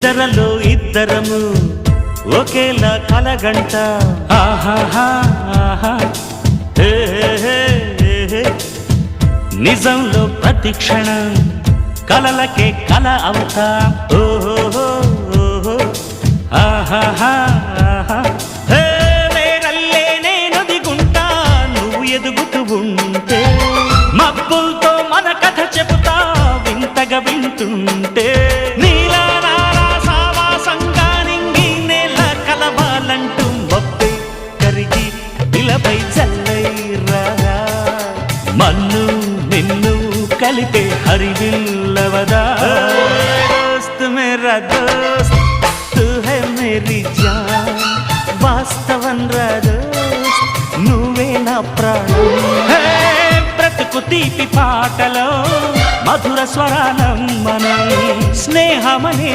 ఇద్దరలో ఇద్దరము ఒకేలా కలగంట ఆహాహా హే హే హే నిజంలో ప్రతి క్షణం కలలకే కల అవుతా ఓహో ఆహాహా హే నేనల్లే నేను దిగుంటా నువ్వు ఎదుగుతూ ఉంటే మబ్బులతో మన కథ చెబుతా వింతగా వింటుంటే మన్ను నిన్ను కలిపే హరివిల్లవదా దోస్త్ మేరా దోస్త్ తు హై మేరీ జాన్ వాస్తవం రా దోస్త్ నువ్వే నా ప్రాణం బ్రతుకు తీపి పాటలో మధుర స్వరాలం మనం స్నేహమనే